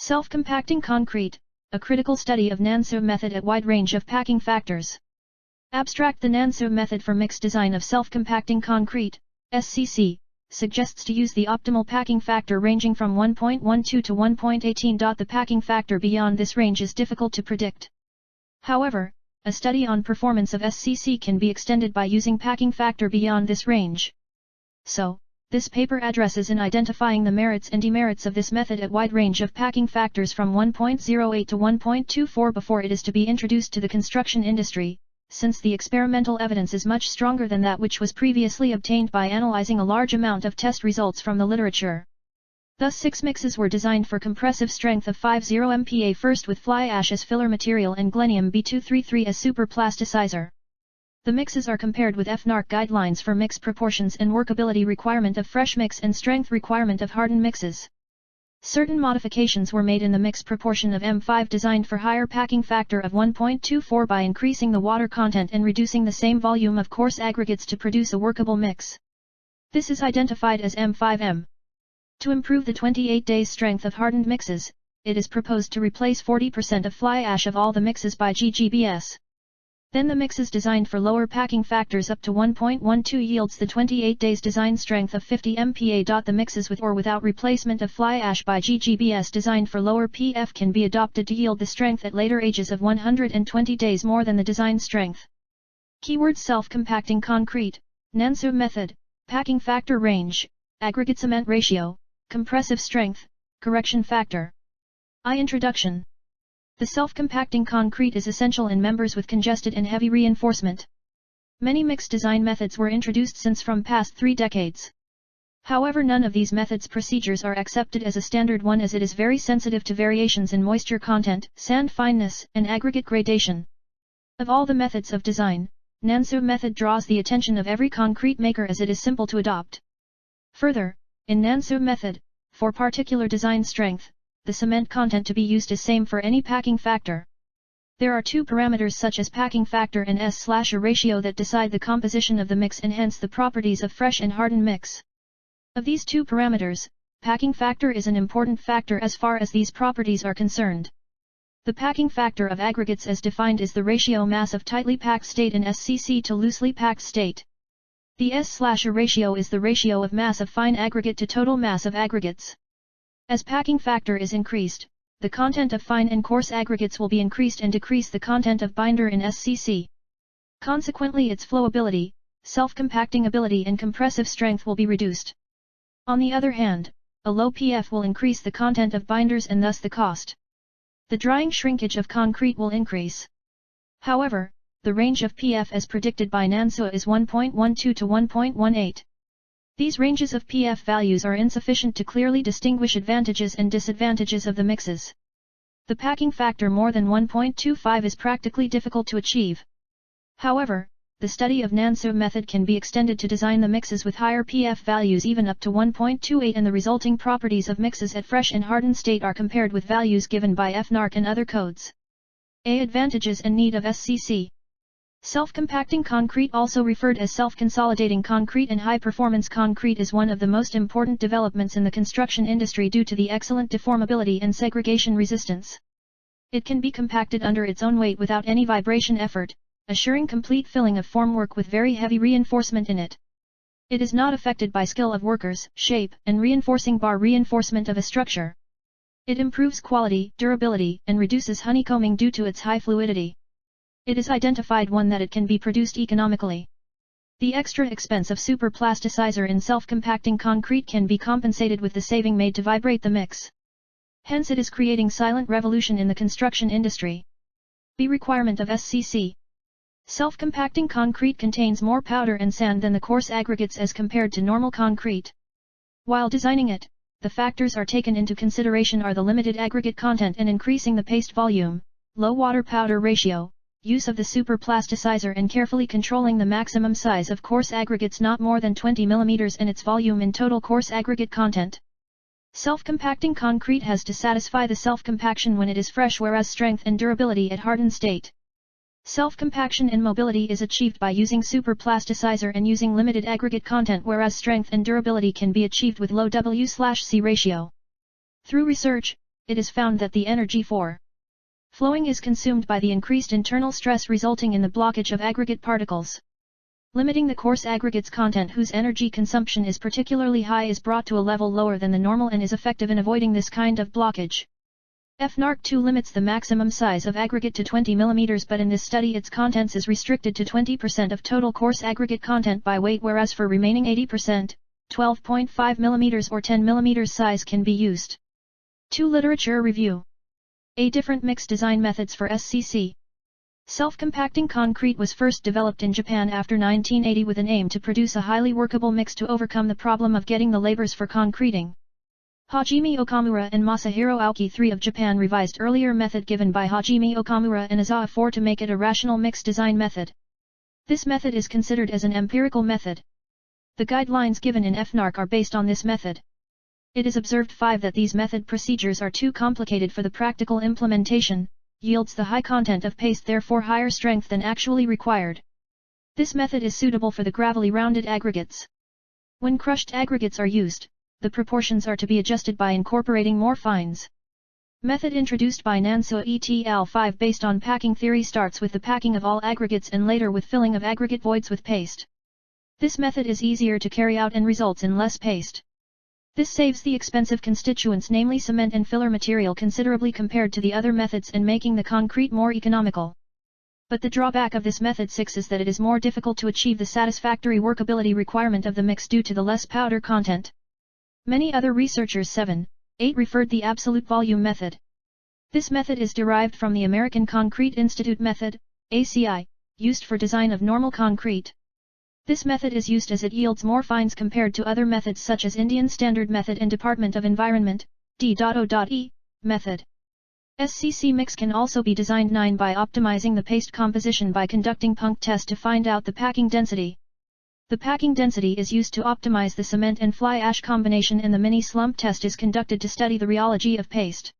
Self-compacting concrete, a critical study of Nan Su method at wide range of packing factors. Abstract: the Nan Su method for mixed design of self-compacting concrete, SCC, suggests to use the optimal packing factor ranging from 1.12 to 1.18. The packing factor beyond this range is difficult to predict. However, a study on performance of SCC can be extended by using packing factor beyond this range. So, this paper addresses in identifying the merits and demerits of this method at wide range of packing factors from 1.08 to 1.24 before it is to be introduced to the construction industry, since the experimental evidence is much stronger than that which was previously obtained by analyzing a large amount of test results from the literature. Thus 6 mixes were designed for compressive strength of 50 MPa, first with fly ash as filler material and Glenium B233 as super plasticizer. The mixes are compared with EFNARC guidelines for mix proportions and workability requirement of fresh mix and strength requirement of hardened mixes. Certain modifications were made in the mix proportion of M5 designed for higher packing factor of 1.24 by increasing the water content and reducing the same volume of coarse aggregates to produce a workable mix. This is identified as M5M. To improve the 28 days strength of hardened mixes, it is proposed to replace 40% of fly ash of all the mixes by GGBS. Then the mixes designed for lower packing factors up to 1.12 yields the 28 days design strength of 50 MPa. The mixes with or without replacement of fly ash by GGBS designed for lower PF can be adopted to yield the strength at later ages of 120 days more than the design strength. Keywords: self-compacting concrete, Nan Su method, packing factor range, aggregate cement ratio, compressive strength, correction factor. Introduction. The self-compacting concrete is essential in members with congested and heavy reinforcement. Many mixed design methods were introduced since from past 3 decades. However, none of these methods procedures are accepted as a standard one, as it is very sensitive to variations in moisture content, sand fineness, and aggregate gradation. Of all the methods of design, Nan Su method draws the attention of every concrete maker as it is simple to adopt. Further, in Nan Su method, for particular design strength, the cement content to be used is same for any packing factor. There are 2 parameters such as packing factor and S/A ratio that decide the composition of the mix and hence the properties of fresh and hardened mix. Of these 2 parameters, packing factor is an important factor as far as these properties are concerned. The packing factor of aggregates as defined is the ratio mass of tightly packed state in SCC to loosely packed state. The S/A ratio is the ratio of mass of fine aggregate to total mass of aggregates. As packing factor is increased, the content of fine and coarse aggregates will be increased and decrease the content of binder in SCC. Consequently, its flowability, self-compacting ability and compressive strength will be reduced. On the other hand, a low PF will increase the content of binders and thus the cost. The drying shrinkage of concrete will increase. However, the range of PF as predicted by Nan Su is 1.12 to 1.18. These ranges of PF values are insufficient to clearly distinguish advantages and disadvantages of the mixes. The packing factor more than 1.25 is practically difficult to achieve. However, the study of Nan Su method can be extended to design the mixes with higher PF values even up to 1.28, and the resulting properties of mixes at fresh and hardened state are compared with values given by EFNARC and other codes. Advantages and need of SCC. Self-compacting concrete, also referred as self-consolidating concrete and high-performance concrete, is one of the most important developments in the construction industry due to the excellent deformability and segregation resistance. It can be compacted under its own weight without any vibration effort, assuring complete filling of formwork with very heavy reinforcement in it. It is not affected by skill of workers, shape, and reinforcing bar reinforcement of a structure. It improves quality, durability, and reduces honeycombing due to its high fluidity. It is identified that it can be produced economically. The extra expense of super plasticizer in self-compacting concrete can be compensated with the saving made to vibrate the mix. Hence it is creating silent revolution in the construction industry. B. Requirement of SCC. Self-compacting concrete contains more powder and sand than the coarse aggregates as compared to normal concrete. While designing it, the factors are taken into consideration are the limited aggregate content and increasing the paste volume, low water-powder ratio, use of the super plasticizer, and carefully controlling the maximum size of coarse aggregates not more than 20 mm and its volume in total coarse aggregate content. Self-compacting concrete has to satisfy the self-compaction when it is fresh, whereas strength and durability at hardened state. Self-compaction and mobility is achieved by using super plasticizer and using limited aggregate content, whereas strength and durability can be achieved with low W/C ratio. Through research, it is found that the energy for flowing is consumed by the increased internal stress resulting in the blockage of aggregate particles. Limiting the coarse aggregates content whose energy consumption is particularly high is brought to a level lower than the normal and is effective in avoiding this kind of blockage. EFNARC 2 limits the maximum size of aggregate to 20 mm, but in this study its contents is restricted to 20% of total coarse aggregate content by weight, whereas for remaining 80%, 12.5 mm or 10 mm size can be used. 2. Literature review. A. Different mix design methods for SCC. Self-compacting concrete was first developed in Japan after 1980 with an aim to produce a highly workable mix to overcome the problem of getting the labors for concreting. Hajime Okamura and Masahiro Aoki 3 of Japan revised earlier method given by Hajime Okamura and Izawa 4 to make it a rational mix design method. This method is considered as an empirical method. The guidelines given in EFNARC are based on this method. It is observed 5 that these method procedures are too complicated for the practical implementation, yields the high content of paste, therefore higher strength than actually required. This method is suitable for the gravelly rounded aggregates. When crushed aggregates are used, the proportions are to be adjusted by incorporating more fines. Method introduced by Nan Su et al. 5 based on packing theory starts with the packing of all aggregates and later with filling of aggregate voids with paste. This method is easier to carry out and results in less paste. This saves the expensive constituents, namely cement and filler material, considerably compared to the other methods and making the concrete more economical. But the drawback of this method 6 is that it is more difficult to achieve the satisfactory workability requirement of the mix due to the less powder content. Many other researchers 7, 8 referred the absolute volume method. This method is derived from the American Concrete Institute method, ACI, used for design of normal concrete. This method is used as it yields more fines compared to other methods such as Indian Standard Method and Department of Environment, D.O.E, method. SCC mix can also be designed 9 by optimizing the paste composition by conducting punct test to find out the packing density. The packing density is used to optimize the cement and fly ash combination, and the mini slump test is conducted to study the rheology of paste.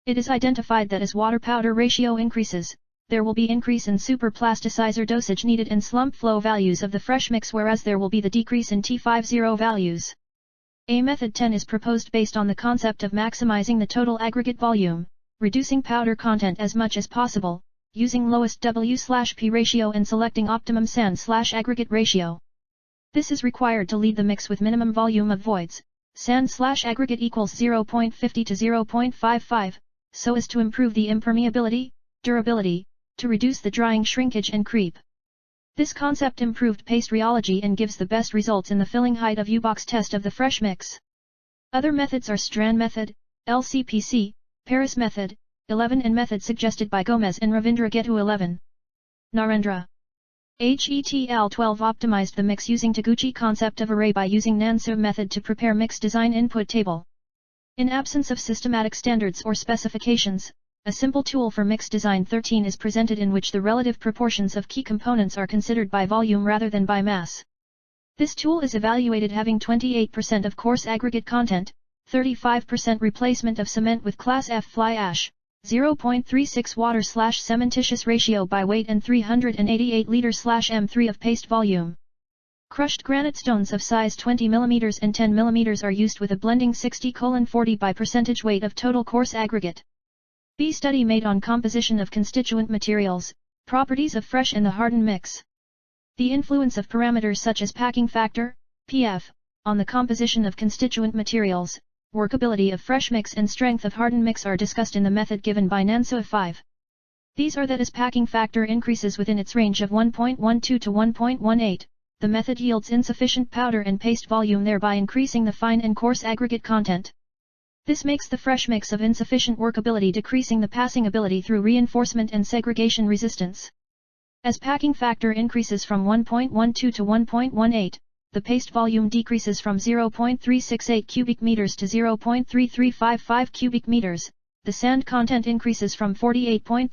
It is identified that as water-powder ratio increases, there will be increase in super plasticizer dosage needed and slump flow values of the fresh mix, whereas there will be the decrease in T50 values. A method 10 is proposed based on the concept of maximizing the total aggregate volume, reducing powder content as much as possible, using lowest W/P ratio and selecting optimum sand/aggregate ratio. This is required to lead the mix with minimum volume of voids, sand/aggregate equals 0.50 to 0.55, so as to improve the impermeability, durability, to reduce the drying shrinkage and creep. This concept improved paste rheology and gives the best results in the filling height of U-box test of the fresh mix. Other methods are Strand method, LCPC, Paris method, 11 and method suggested by Gomez and Ravindra Getu 11. Narendra HETL 12 optimized the mix using Taguchi concept of array by using Nan Su method to prepare mix design input table. In absence of systematic standards or specifications, a simple tool for mix design 13 is presented in which the relative proportions of key components are considered by volume rather than by mass. This tool is evaluated having 28% of coarse aggregate content, 35% replacement of cement with class F fly ash, 0.36 water/cementitious ratio by weight and 388 liter/m3 of paste volume. Crushed granite stones of size 20 mm and 10 mm are used with a blending 60:40 by percentage weight of total coarse aggregate. B. Study made on composition of constituent materials, properties of fresh and the hardened mix. The influence of parameters such as packing factor, PF, on the composition of constituent materials, workability of fresh mix and strength of hardened mix are discussed in the method given by Nan Su 5. These are that as packing factor increases within its range of 1.12 to 1.18, the method yields insufficient powder and paste volume, thereby increasing the fine and coarse aggregate content. This makes the fresh mix of insufficient workability, decreasing the passing ability through reinforcement and segregation resistance. As packing factor increases from 1.12 to 1.18, the paste volume decreases from 0.368 cubic meters to 0.3355 cubic meters, the sand content increases from 48.3%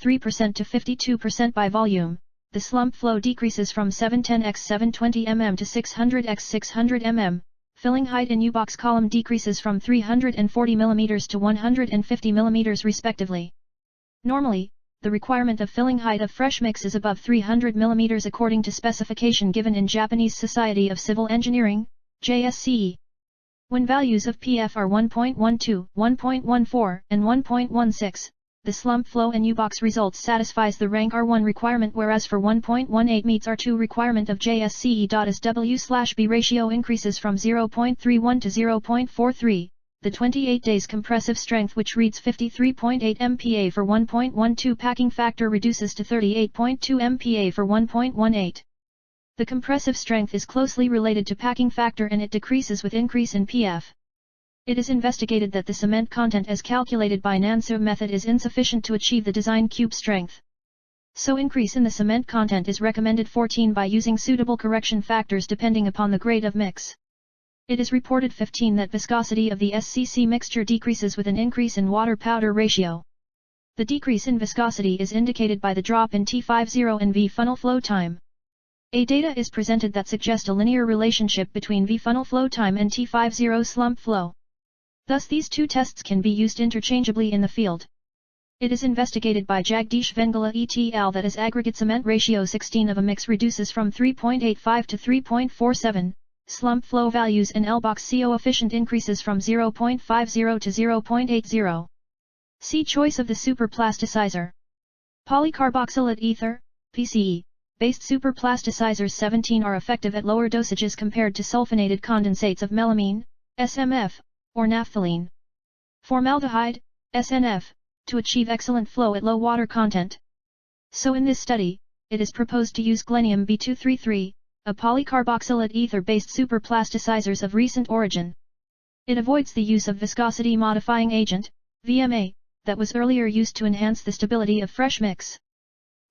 to 52% by volume, the slump flow decreases from 710 x 720 mm to 600 x 600 mm, filling height in U-box column decreases from 340 mm to 150 mm respectively. Normally, the requirement of filling height of fresh mix is above 300 mm according to specification given in Japanese Society of Civil Engineering, JSCE. When values of PF are 1.12, 1.14, and 1.16, the slump flow and U-box results satisfies the rank R1 requirement, whereas for 1.18 meets R2 requirement of JSCE. As W/B ratio increases from 0.31 to 0.43, the 28 days compressive strength, which reads 53.8 MPa for 1.12 packing factor, reduces to 38.2 MPa for 1.18. The compressive strength is closely related to packing factor and it decreases with increase in PF. It is investigated that the cement content as calculated by Nan Su method is insufficient to achieve the design cube strength. So increase in the cement content is recommended 14 by using suitable correction factors depending upon the grade of mix. It is reported 15 that viscosity of the SCC mixture decreases with an increase in water-powder ratio. The decrease in viscosity is indicated by the drop in T50 and V funnel flow time. A data is presented that suggest a linear relationship between V funnel flow time and T50 slump flow. Thus these two tests can be used interchangeably in the field. It is investigated by Jagdish Vengala et al. That as aggregate cement ratio 16 of a mix reduces from 3.85 to 3.47, slump flow values and L-box coefficient increases from 0.50 to 0.80. See choice of the super plasticizer. Polycarboxylate ether, PCE, based super plasticizers 17 are effective at lower dosages compared to sulfonated condensates of melamine, SMF, or naphthalene. Formaldehyde, SNF, to achieve excellent flow at low water content. So in this study, it is proposed to use Glenium B233, a polycarboxylate ether-based super plasticizers of recent origin. It avoids the use of viscosity modifying agent, VMA, that was earlier used to enhance the stability of fresh mix.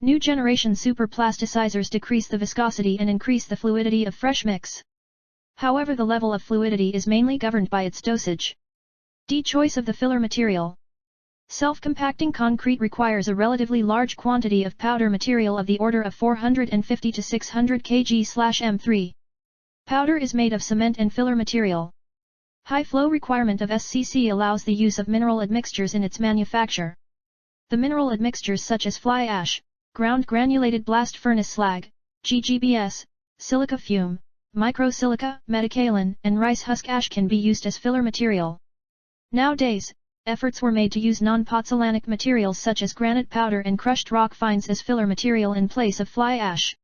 New generation super plasticizers decrease the viscosity and increase the fluidity of fresh mix. However, the level of fluidity is mainly governed by its dosage. D. Choice of the filler material. Self-compacting concrete requires a relatively large quantity of powder material of the order of 450 to 600 kg/m3. Powder is made of cement and filler material. High flow requirement of SCC allows the use of mineral admixtures in its manufacture. The mineral admixtures such as fly ash, ground granulated blast furnace slag, GGBS, silica fume, microsilica, metakaolin, and rice husk ash can be used as filler material. Nowadays, efforts were made to use non-pozzolanic materials such as granite powder and crushed rock fines as filler material in place of fly ash.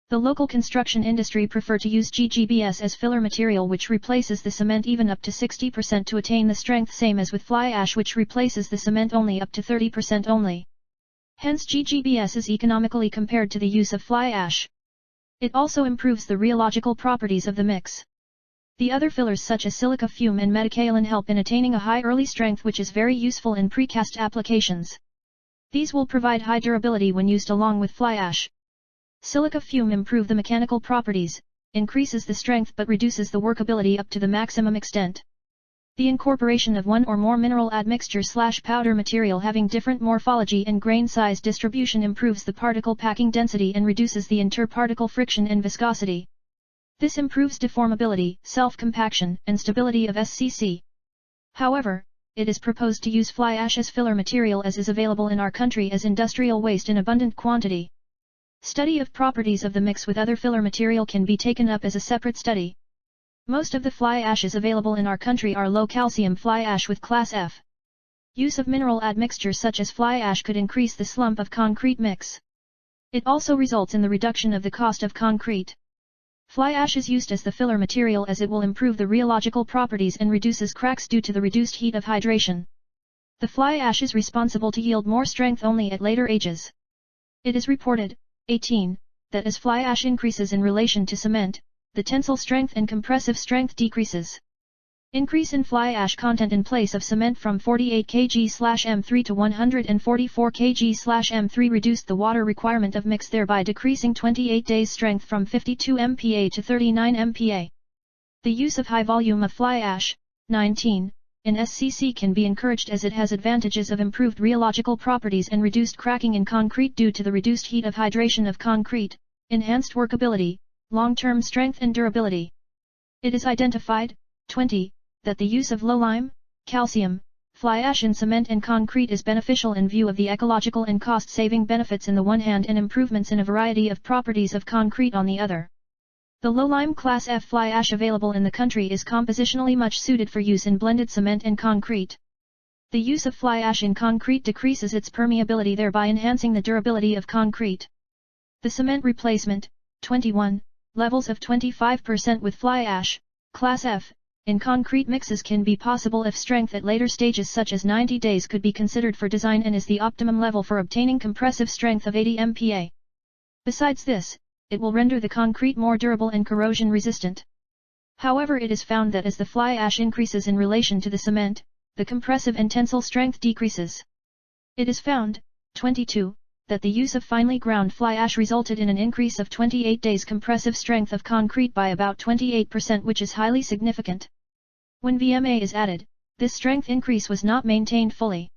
The local construction industry prefer to use GGBS as filler material, which replaces the cement even up to 60% to attain the strength same as with fly ash, which replaces the cement only up to 30% only. Hence GGBS is economically compared to the use of fly ash. It also improves the rheological properties of the mix. The other fillers such as silica fume and metakaolin help in attaining a high early strength, which is very useful in precast applications. These will provide high durability when used along with fly ash. Silica fume improve the mechanical properties, increases the strength but reduces the workability up to the maximum extent. The incorporation of one or more mineral admixture/powder material having different morphology and grain size distribution improves the particle packing density and reduces the interparticle friction and viscosity. This improves deformability, self-compaction, and stability of SCC. However, it is proposed to use fly ash as filler material as is available in our country as industrial waste in abundant quantity. Study of properties of the mix with other filler material can be taken up as a separate study. Most of the fly ashes available in our country are low-calcium fly ash with class F. Use of mineral admixtures such as fly ash could increase the slump of concrete mix. It also results in the reduction of the cost of concrete. Fly ash is used as the filler material as it will improve the rheological properties and reduces cracks due to the reduced heat of hydration. The fly ash is responsible to yield more strength only at later ages. It is reported, 18, that as fly ash increases in relation to cement, the tensile strength and compressive strength decreases. Increase in fly ash content in place of cement from 48 kg/m3 to 144 kg/m3 reduced the water requirement of mix, thereby decreasing 28 days strength from 52 MPa to 39 MPa. The use of high volume of fly ash, 19, in SCC can be encouraged as it has advantages of improved rheological properties and reduced cracking in concrete due to the reduced heat of hydration of concrete, enhanced workability, long-term strength and durability. It is identified, 20, that the use of low-lime, calcium, fly ash in cement and concrete is beneficial in view of the ecological and cost-saving benefits in the one hand and improvements in a variety of properties of concrete on the other. The low-lime Class F fly ash available in the country is compositionally much suited for use in blended cement and concrete. The use of fly ash in concrete decreases its permeability, thereby enhancing the durability of concrete. The cement replacement, 21, levels of 25% with fly ash, Class F, in concrete mixes can be possible if strength at later stages such as 90 days could be considered for design and is the optimum level for obtaining compressive strength of 80 MPa. Besides this, it will render the concrete more durable and corrosion resistant. However, it is found that as the fly ash increases in relation to the cement, the compressive and tensile strength decreases. It is found, 22, that the use of finely ground fly ash resulted in an increase of 28 days compressive strength of concrete by about 28%, which is highly significant. When VMA is added, this strength increase was not maintained fully.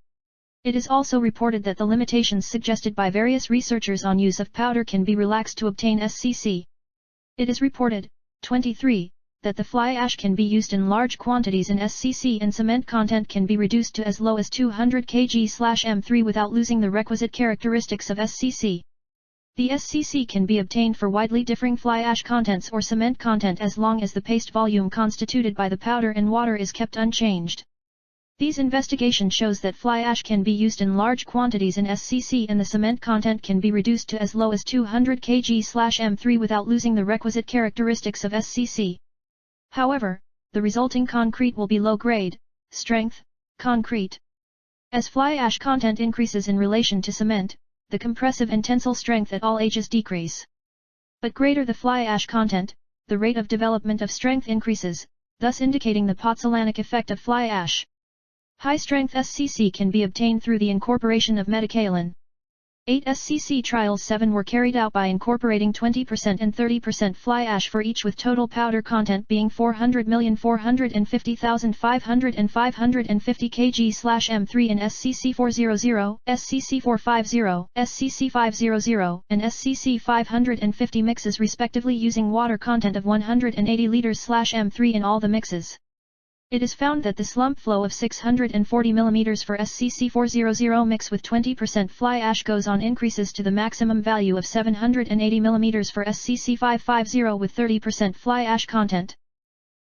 It is also reported that the limitations suggested by various researchers on use of powder can be relaxed to obtain SCC. It is reported, 23, that the fly ash can be used in large quantities in SCC and cement content can be reduced to as low as 200 kg/m3 without losing the requisite characteristics of SCC. The SCC can be obtained for widely differing fly ash contents or cement content as long as the paste volume constituted by the powder and water is kept unchanged. These investigation shows that fly ash can be used in large quantities in SCC and the cement content can be reduced to as low as 200 kg/m3 without losing the requisite characteristics of SCC. However, the resulting concrete will be low-grade, strength, concrete. As fly ash content increases in relation to cement, the compressive and tensile strength at all ages decrease. But greater the fly ash content, the rate of development of strength increases, thus indicating the pozzolanic effect of fly ash. High-strength SCC can be obtained through the incorporation of metakaolin. 8 SCC trials 7 were carried out by incorporating 20% and 30% fly ash for each, with total powder content being 400,450,500 and 550 kg/m3 in SCC 400, SCC 450, SCC 500, and SCC 550 mixes respectively, using water content of 180 liters/m3 in all the mixes. It is found that the slump flow of 640 mm for SCC 400 mix with 20% fly ash goes on increases to the maximum value of 780 mm for SCC 550 with 30% fly ash content.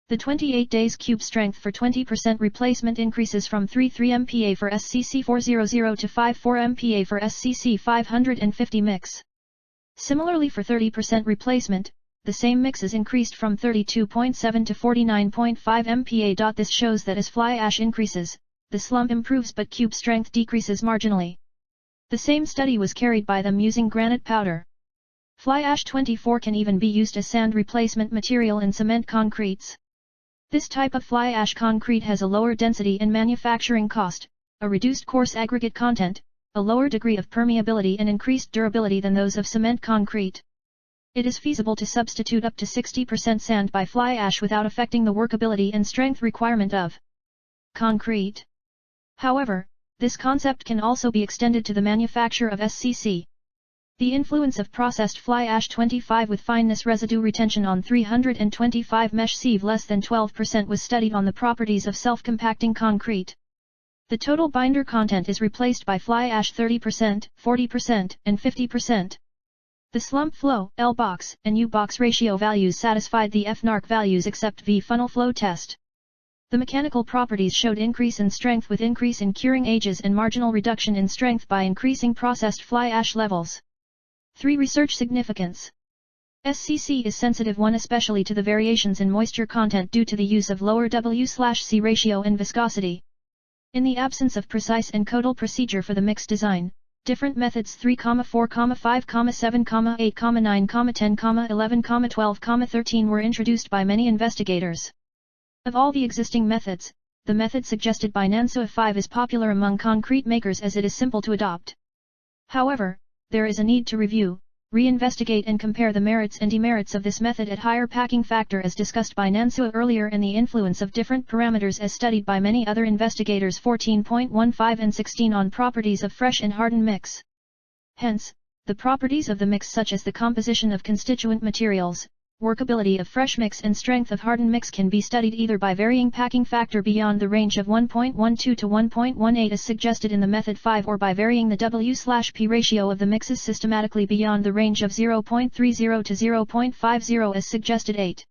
The 28 days cube strength for 20% replacement increases from 33 MPa for SCC 400 to 54 MPa for SCC 550 mix. Similarly, for 30% replacement, the same mix is increased from 32.7 to 49.5 MPa. This shows that as fly ash increases, the slump improves but cube strength decreases marginally. The same study was carried by them using granite powder. Fly ash 24 can even be used as sand replacement material in cement concretes. This type of fly ash concrete has a lower density and manufacturing cost, a reduced coarse aggregate content, a lower degree of permeability and increased durability than those of cement concrete. It is feasible to substitute up to 60% sand by fly ash without affecting the workability and strength requirement of concrete. However, this concept can also be extended to the manufacture of SCC. The influence of processed fly ash 25 with fineness residue retention on 325 mesh sieve less than 12% was studied on the properties of self-compacting concrete. The total binder content is replaced by fly ash 30%, 40%, and 50%. The slump flow, L-box, and U-box ratio values satisfied the EFNARC values except V funnel flow test. The mechanical properties showed increase in strength with increase in curing ages and marginal reduction in strength by increasing processed fly ash levels. 3. Research significance. SCC is sensitive especially to the variations in moisture content due to the use of lower W/C ratio and viscosity. In the absence of precise and codal procedure for the mix design, different methods 3, 4, 5, 7, 8, 9, 10, 11, 12, 13 were introduced by many investigators. Of all the existing methods, the method suggested by Nan Su 5 is popular among concrete makers as it is simple to adopt. However, there is a need to review, re-investigate and compare the merits and demerits of this method at higher packing factor as discussed by Nan Su earlier, and the influence of different parameters as studied by many other investigators 14.15 and 16 on properties of fresh and hardened mix. Hence, the properties of the mix such as the composition of constituent materials, workability of fresh mix and strength of hardened mix can be studied either by varying packing factor beyond the range of 1.12 to 1.18 as suggested in the method 5 or by varying the W/P ratio of the mixes systematically beyond the range of 0.30 to 0.50 as suggested 8.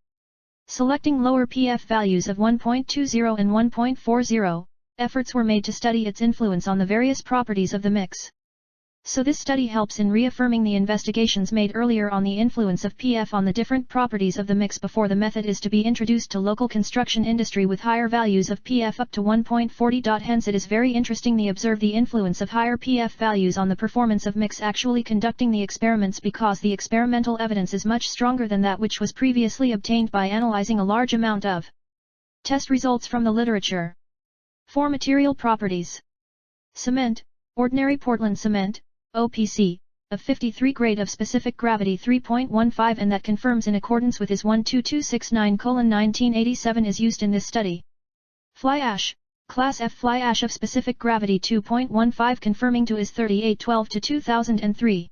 Selecting lower PF values of 1.20 and 1.40, efforts were made to study its influence on the various properties of the mix. So this study helps in reaffirming the investigations made earlier on the influence of PF on the different properties of the mix before the method is to be introduced to local construction industry with higher values of PF up to 1.40. Hence it is very interesting to observe the influence of higher PF values on the performance of mix actually conducting the experiments because the experimental evidence is much stronger than that which was previously obtained by analyzing a large amount of test results from the literature. 4 material properties. Cement, ordinary Portland cement, OPC, of 53 grade of specific gravity 3.15 and that confirms in accordance with IS 12269:1987 is used in this study. Fly ash, Class F fly ash of specific gravity 2.15 confirming to IS 3812 to 2003.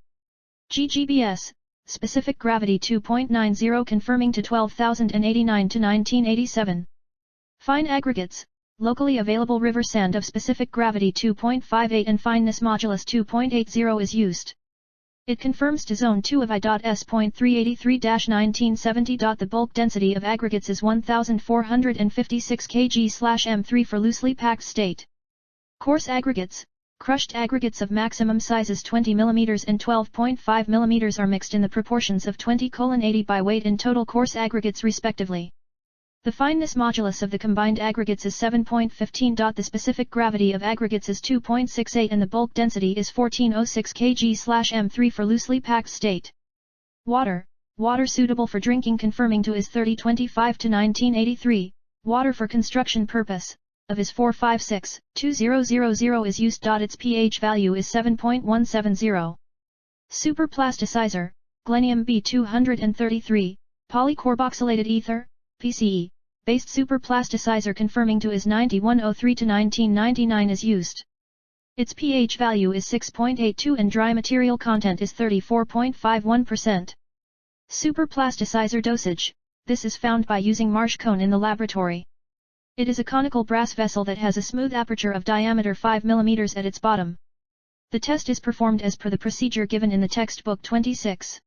GGBS, specific gravity 2.90 confirming to 12,089 to 1987. Fine aggregates, locally available river sand of specific gravity 2.58 and fineness modulus 2.80 is used. It confirms to zone 2 of I.S.383-1970. The bulk density of aggregates is 1456 kg/m3 for loosely packed state. Coarse aggregates, crushed aggregates of maximum sizes 20 mm and 12.5 mm are mixed in the proportions of 20:80 by weight in total coarse aggregates respectively. The fineness modulus of the combined aggregates is 7.15. The specific gravity of aggregates is 2.68 and the bulk density is 1406 kg/m3 for loosely packed state. Water suitable for drinking confirming to IS 3025 to 1983, water for construction purpose, of IS 456-2000 is used. Its pH value is 7.170. Super Plasticizer, Glenium B233, polycarboxylated ether, PCE, based super plasticizer confirming to IS 9103 to 1999 is used. Its pH value is 6.82 and dry material content is 34.51%. Super plasticizer dosage, this is found by using marsh cone in the laboratory. It is a conical brass vessel that has a smooth aperture of diameter 5 mm at its bottom. The test is performed as per the procedure given in the textbook 26.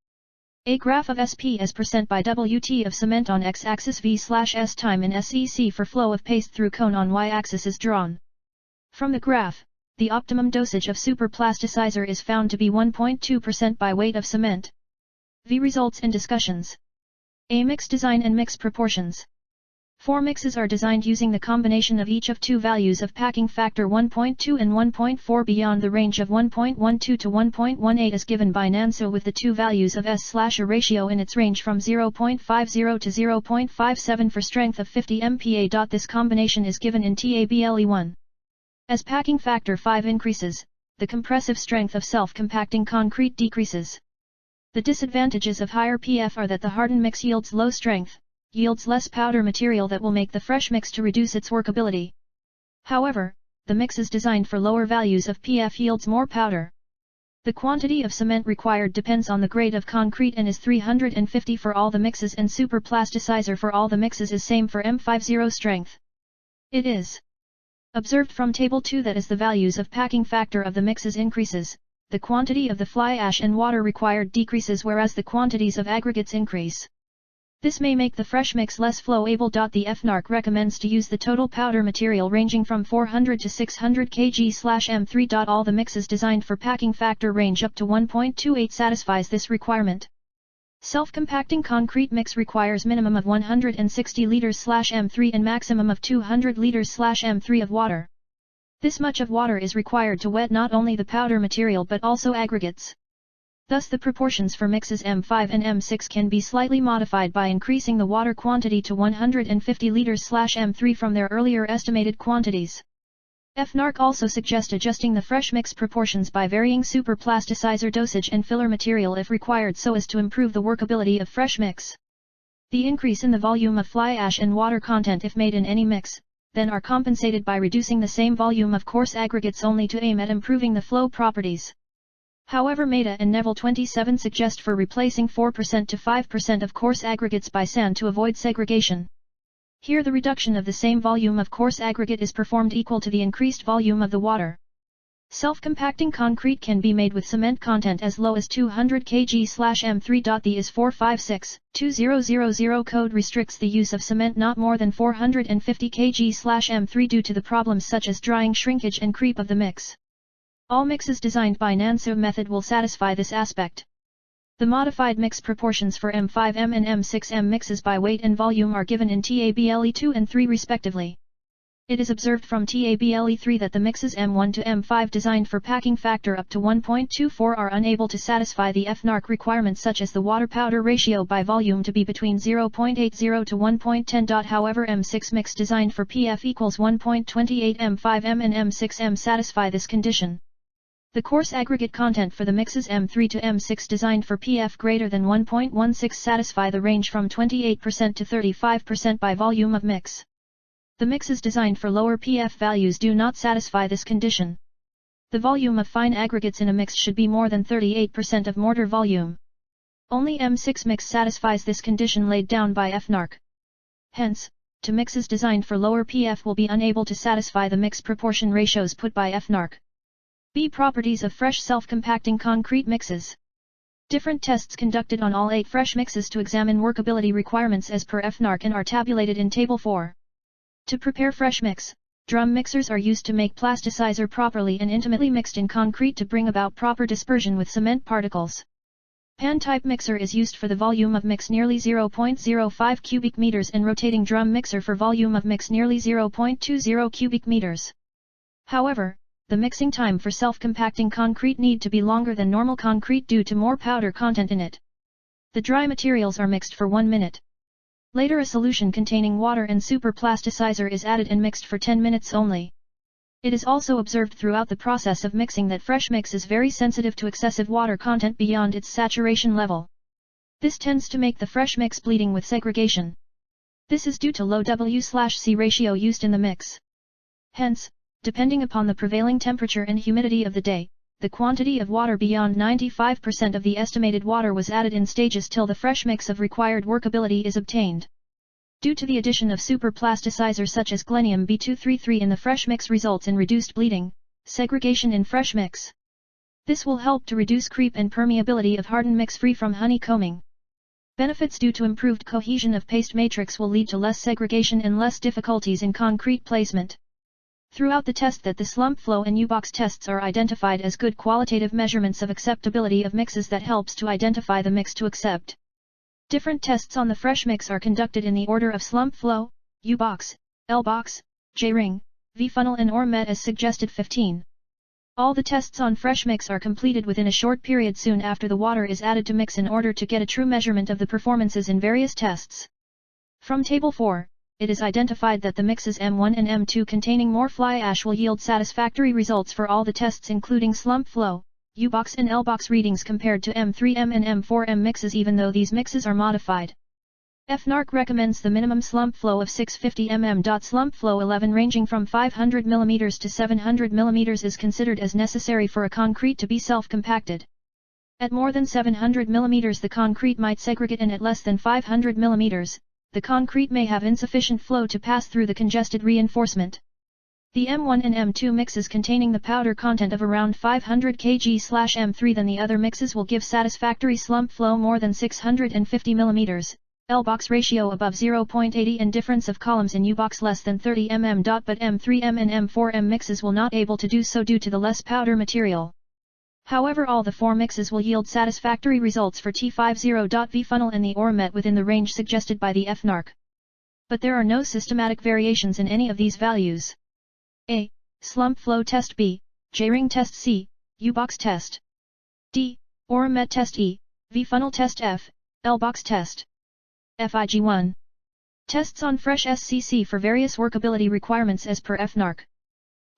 A graph of SP as % by WT of cement on x-axis V/S time in SEC for flow of paste through cone on y-axis is drawn. From the graph, the optimum dosage of super plasticizer is found to be 1.2% by weight of cement. V results and discussions. A mix design and mix proportions. 4 mixes are designed using the combination of each of two values of packing factor 1.2 and 1.4 beyond the range of 1.12 to 1.18 as given by Nan Su with the two values of S/A ratio in its range from 0.50 to 0.57 for strength of 50 MPa. This combination is given in TABLE1. As packing factor 5 increases, the compressive strength of self-compacting concrete decreases. The disadvantages of higher PF are that the hardened mix yields low strength, yields less powder material that will make the fresh mix to reduce its workability. However, the mix is designed for lower values of PF yields more powder. The quantity of cement required depends on the grade of concrete and is 350 for all the mixes and super plasticizer for all the mixes is same for M50 strength. It is observed from table 2 that as the values of packing factor of the mixes increases, the quantity of the fly ash and water required decreases whereas the quantities of aggregates increase. This may make the fresh mix less flow-able. The EFNARC recommends to use the total powder material ranging from 400 to 600 kg/m3. All the mixes designed for packing factor range up to 1.28 satisfies this requirement. Self-compacting concrete mix requires minimum of 160 liters/m3 and maximum of 200 liters/m3 of water. This much of water is required to wet not only the powder material but also aggregates. Thus the proportions for mixes M5 and M6 can be slightly modified by increasing the water quantity to 150 liters/m3 from their earlier estimated quantities. EFNARC also suggests adjusting the fresh mix proportions by varying super plasticizer dosage and filler material if required so as to improve the workability of fresh mix. The increase in the volume of fly ash and water content if made in any mix, then are compensated by reducing the same volume of coarse aggregates only to aim at improving the flow properties. However, Mehta and Neville 27 suggest for replacing 4% to 5% of coarse aggregates by sand to avoid segregation. Here the reduction of the same volume of coarse aggregate is performed equal to the increased volume of the water. Self-compacting concrete can be made with cement content as low as 200 kg/m3. The IS 456-2000 code restricts the use of cement not more than 450 kg/m3 due to the problems such as drying, shrinkage and creep of the mix. All mixes designed by Nan Su method will satisfy this aspect. The modified mix proportions for M5M and M6M mixes by weight and volume are given in TABLE 2 and 3 respectively. It is observed from TABLE 3 that the mixes M1 to M5 designed for packing factor up to 1.24 are unable to satisfy the EFNARC requirements such as the water-powder ratio by volume to be between 0.80 to 1.10. However, M6 mix designed for PF equals 1.28 M5M and M6M satisfy this condition. The coarse aggregate content for the mixes M3 to M6 designed for PF greater than 1.16 satisfy the range from 28% to 35% by volume of mix. The mixes designed for lower PF values do not satisfy this condition. The volume of fine aggregates in a mix should be more than 38% of mortar volume. Only M6 mix satisfies this condition laid down by EFNARC. Hence, to mixes designed for lower PF will be unable to satisfy the mix proportion ratios put by EFNARC. B. Properties of fresh self-compacting concrete mixes. Different tests conducted on all 8 fresh mixes to examine workability requirements as per EFNARC and are tabulated in Table 4. To prepare fresh mix, drum mixers are used to make plasticizer properly and intimately mixed in concrete to bring about proper dispersion with cement particles. Pan-type mixer is used for the volume of mix nearly 0.05 cubic meters and rotating drum mixer for volume of mix nearly 0.20 cubic meters. However, the mixing time for self-compacting concrete need to be longer than normal concrete due to more powder content in it. The dry materials are mixed for 1 minute. Later a solution containing water and super plasticizer is added and mixed for 10 minutes only. It is also observed throughout the process of mixing that fresh mix is very sensitive to excessive water content beyond its saturation level. This tends to make the fresh mix bleeding with segregation. This is due to low W/C ratio used in the mix. Hence, depending upon the prevailing temperature and humidity of the day, the quantity of water beyond 95% of the estimated water was added in stages till the fresh mix of required workability is obtained. Due to the addition of super plasticizer such as Glenium B233 in the fresh mix results in reduced bleeding, segregation in fresh mix. This will help to reduce creep and permeability of hardened mix free from honeycombing. Benefits due to improved cohesion of paste matrix will lead to less segregation and less difficulties in concrete placement. Throughout the test that the slump flow and U-box tests are identified as good qualitative measurements of acceptability of mixes that helps to identify the mix to accept. Different tests on the fresh mix are conducted in the order of slump flow, U-box, L-box, J-ring, V-funnel and or met as suggested 15. All the tests on fresh mix are completed within a short period soon after the water is added to mix in order to get a true measurement of the performances in various tests. From Table 4, it is identified that the mixes M1 and M2 containing more fly ash will yield satisfactory results for all the tests including slump flow, U-box and L-box readings compared to M3M and M4M mixes even though these mixes are modified. EFNARC recommends the minimum slump flow of 650 mm. Slump flow 11 ranging from 500 mm to 700 mm is considered as necessary for a concrete to be self-compacted. At more than 700 mm the concrete might segregate and at less than 500 mm, the concrete may have insufficient flow to pass through the congested reinforcement. The M1 and M2 mixes containing the powder content of around 500 kg/m3 then the other mixes will give satisfactory slump flow more than 650 mm, L-box ratio above 0.80 and difference of columns in U-box less than 30 mm. But M3M and M4M mixes will not able to do so due to the less powder material. However, all the 4 mixes will yield satisfactory results for T50. V-funnel and the ore met within the range suggested by the EFNARC. But there are no systematic variations in any of these values. A. Slump flow test. B. J-ring test. C. U-box test. D. Ore met test. E. V-funnel test. F. L-box test. FIG1. Tests on fresh SCC for various workability requirements as per EFNARC.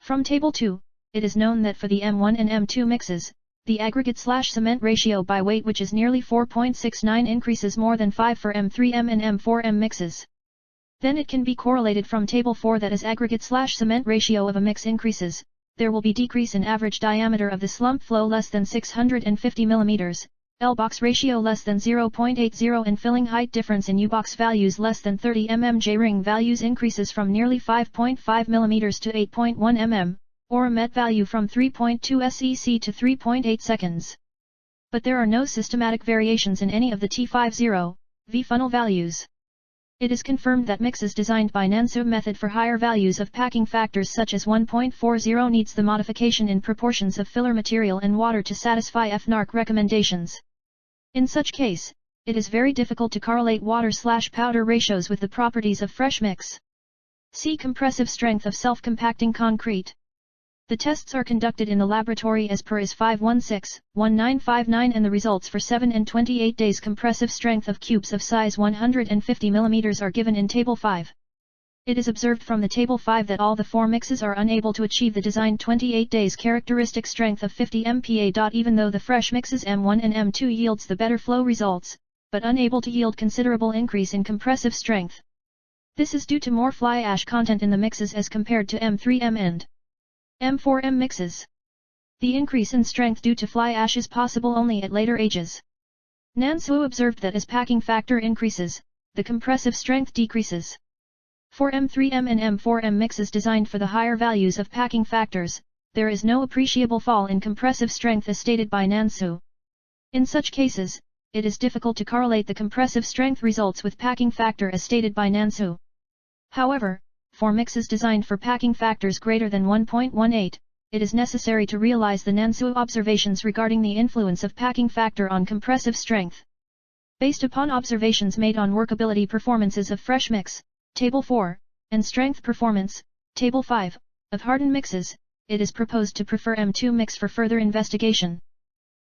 From Table 2, it is known that for the M1 and M2 mixes, the aggregate/cement ratio by weight which is nearly 4.69 increases more than 5 for M3M and M4M mixes. Then it can be correlated from Table 4 that as aggregate/cement ratio of a mix increases, there will be decrease in average diameter of the slump flow less than 650 mm, L-box ratio less than 0.80 and filling height difference in U-box values less than 30 mm. J-ring values increases from nearly 5.5 mm to 8.1 mm, or a MET value from 3.2 SEC to 3.8 seconds. But there are no systematic variations in any of the T50, V funnel values. It is confirmed that mixes designed by Nan Su method for higher values of packing factors such as 1.40 needs the modification in proportions of filler material and water to satisfy EFNARC recommendations. In such case, it is very difficult to correlate water/powder ratios with the properties of fresh mix. See compressive strength of self-compacting concrete. The tests are conducted in the laboratory as per IS 516-1959 and the results for 7 and 28 days compressive strength of cubes of size 150 mm are given in Table 5. It is observed from the Table 5 that all the 4 mixes are unable to achieve the designed 28 days characteristic strength of 50 MPa. Even though the fresh mixes M1 and M2 yields the better flow results, but unable to yield considerable increase in compressive strength. This is due to more fly ash content in the mixes as compared to M3M and M4M mixes. The increase in strength due to fly ash is possible only at later ages. Nan Su observed that as packing factor increases, the compressive strength decreases. For M3M and M4M mixes designed for the higher values of packing factors, there is no appreciable fall in compressive strength as stated by Nan Su. In such cases, it is difficult to correlate the compressive strength results with packing factor as stated by Nan Su. However, for mixes designed for packing factors greater than 1.18, it is necessary to realize the Nan Su observations regarding the influence of packing factor on compressive strength. Based upon observations made on workability performances of fresh mix, Table 4, and strength performance, Table 5, of hardened mixes, it is proposed to prefer M2 mix for further investigation.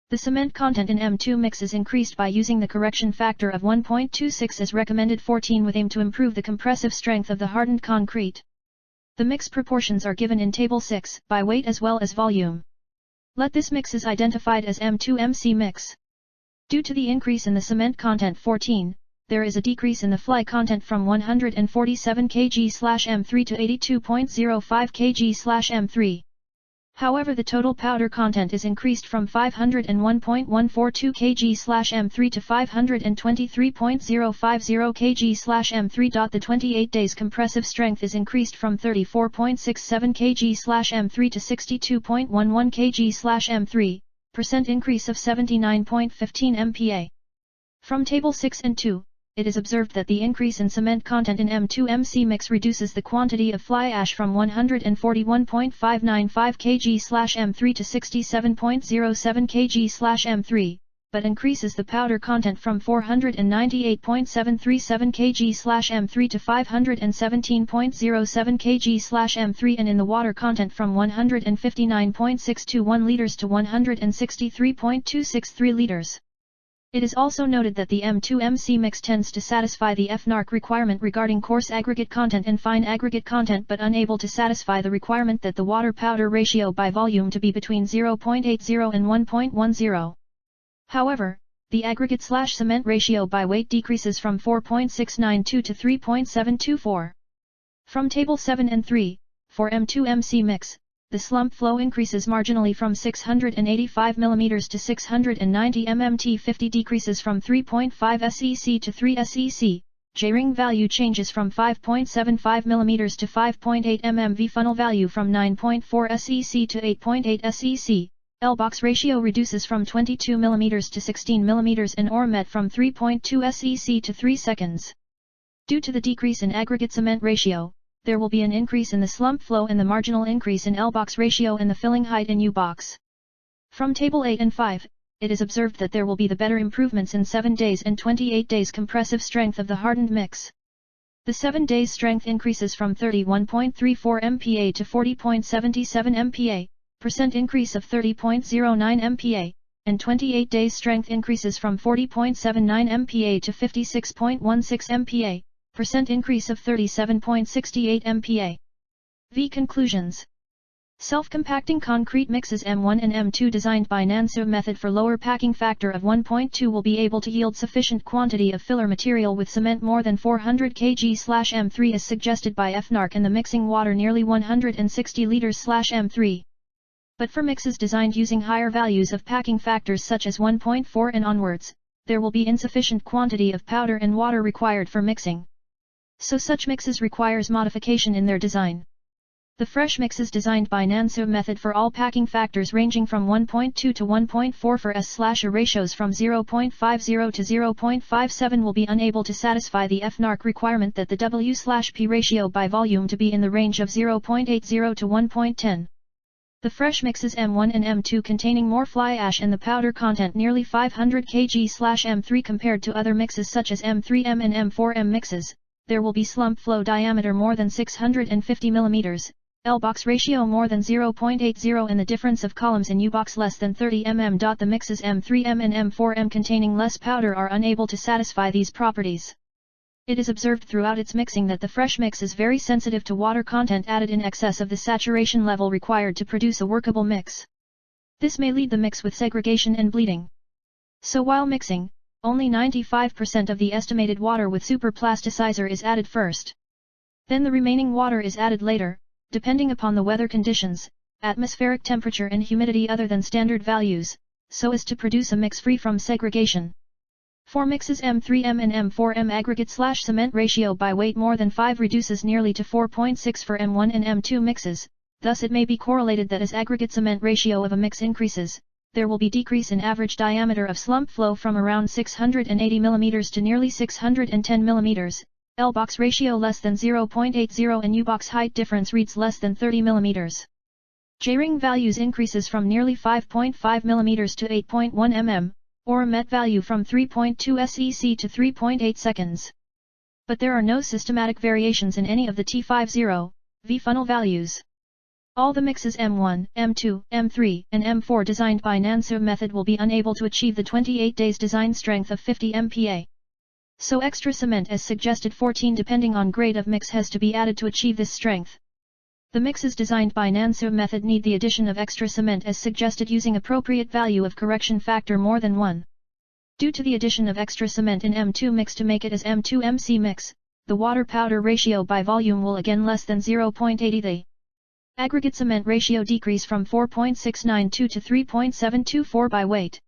The cement content in M2 mix is increased by using the correction factor of 1.26 as recommended 14 with aim to improve the compressive strength of the hardened concrete. The mix proportions are given in Table 6 by weight as well as volume. Let this mix is identified as M2MC mix. Due to the increase in the cement content 14, there is a decrease in the fly content from 147 kg/M3 to 82.05 kg/M3. However, the total powder content is increased from 501.142 kg/M3 to 523.050 kg/M3. The 28 days compressive strength is increased from 34.67 kg/M3 to 62.11 kg/M3, percent increase of 79.15 MPa. From Table 6 and 2, it is observed that the increase in cement content in M2MC mix reduces the quantity of fly ash from 141.595 kg/M3 to 67.07 kg/M3, but increases the powder content from 498.737 kg/M3 to 517.07 kg/M3 and in the water content from 159.621 liters to 163.263 liters. It is also noted that the M2MC mix tends to satisfy the EFNARC requirement regarding coarse aggregate content and fine aggregate content but unable to satisfy the requirement that the water-powder ratio by volume to be between 0.80 and 1.10. However, the aggregate/cement ratio by weight decreases from 4.692 to 3.724. From Table 7 and 3, for M2MC mix, the slump flow increases marginally from 685 mm to 690 mm. T50 decreases from 3.5 SEC to 3 SEC. J-ring value changes from 5.75 mm to 5.8 mm. V funnel value from 9.4 SEC to 8.8 SEC. L-box ratio reduces from 22 mm to 16 mm and or MET from 3.2 SEC to 3 seconds. Due to the decrease in aggregate cement ratio, there will be an increase in the slump flow and the marginal increase in L-box ratio and the filling height in U-box. From Table 8 and 5, it is observed that there will be the better improvements in 7 days and 28 days compressive strength of the hardened mix. The 7 days strength increases from 31.34 MPa to 40.77 MPa, percent increase of 30.09 MPa, and 28 days strength increases from 40.79 MPa to 56.16 MPa, percent increase of 37.68 MPa. V conclusions. Self-compacting concrete mixes M1 and M2 designed by Nan Su method for lower packing factor of 1.2 will be able to yield sufficient quantity of filler material with cement more than 400 kg/M3 as suggested by EFNARC and the mixing water nearly 160 liters/M3. But for mixes designed using higher values of packing factors such as 1.4 and onwards, there will be insufficient quantity of powder and water required for mixing. So such mixes requires modification in their design. The fresh mixes designed by Nan Su method for all packing factors ranging from 1.2 to 1.4 for S/A ratios from 0.50 to 0.57 will be unable to satisfy the EFNARC requirement that the W/P ratio by volume to be in the range of 0.80 to 1.10. The fresh mixes M1 and M2 containing more fly ash and the powder content nearly 500 kg/M3 compared to other mixes such as M3M and M4M mixes, there will be slump flow diameter more than 650 mm, L-box ratio more than 0.80 and the difference of columns in U-box less than 30 mm. The mixes M3M and M4M containing less powder are unable to satisfy these properties. It is observed throughout its mixing that the fresh mix is very sensitive to water content added in excess of the saturation level required to produce a workable mix. This may lead the mix with segregation and bleeding. So while mixing, only 95% of the estimated water with super plasticizer is added first. Then the remaining water is added later, depending upon the weather conditions, atmospheric temperature and humidity other than standard values, so as to produce a mix free from segregation. For mixes M3M and M4M aggregate/cement ratio by weight more than 5 reduces nearly to 4.6 for M1 and M2 mixes, thus it may be correlated that as aggregate cement ratio of a mix increases, there will be decrease in average diameter of slump flow from around 680 mm to nearly 610 mm, L-box ratio less than 0.80 and U-box height difference reads less than 30 mm. J-ring values increases from nearly 5.5 mm to 8.1 mm, or a MET value from 3.2 SEC to 3.8 seconds. But there are no systematic variations in any of the T50, V funnel values. All the mixes M1, M2, M3, and M4 designed by Nan Su method will be unable to achieve the 28 days design strength of 50 MPa. So extra cement as suggested 14 depending on grade of mix has to be added to achieve this strength. The mixes designed by Nan Su method need the addition of extra cement as suggested using appropriate value of correction factor more than 1. Due to the addition of extra cement in M2 mix to make it as M2MC mix, the water-powder ratio by volume will again less than 0.80. The aggregate cement ratio decrease from 4.692 to 3.724 by weight.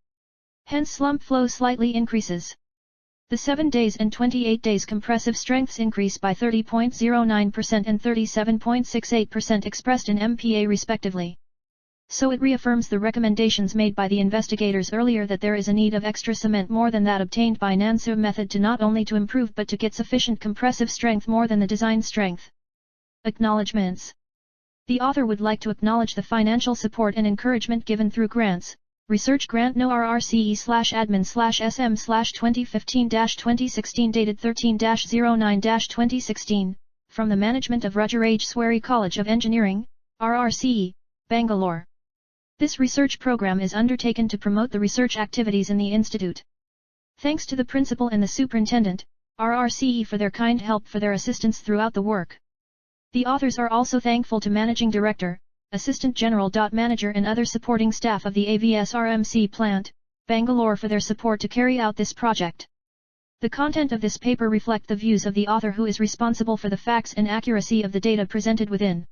Hence slump flow slightly increases. The 7 days and 28 days compressive strengths increase by 30.09% and 37.68% expressed in MPa respectively. So it reaffirms the recommendations made by the investigators earlier that there is a need of extra cement more than that obtained by Nan Su method to not only to improve but to get sufficient compressive strength more than the design strength. Acknowledgements. The author would like to acknowledge the financial support and encouragement given through grants. Research Grant No RRCE/admin/SM/2015-2016 dated 13-09-2016, from the management of Roger H. Swery College of Engineering, RRCE, Bangalore. This research program is undertaken to promote the research activities in the Institute. Thanks to the Principal and the Superintendent, RRCE for their kind help for their assistance throughout the work. The authors are also thankful to Managing Director, Assistant General. Manager and other supporting staff of the AVSRMC plant, Bangalore for their support to carry out this project. The content of this paper reflect the views of the author who is responsible for the facts and accuracy of the data presented within.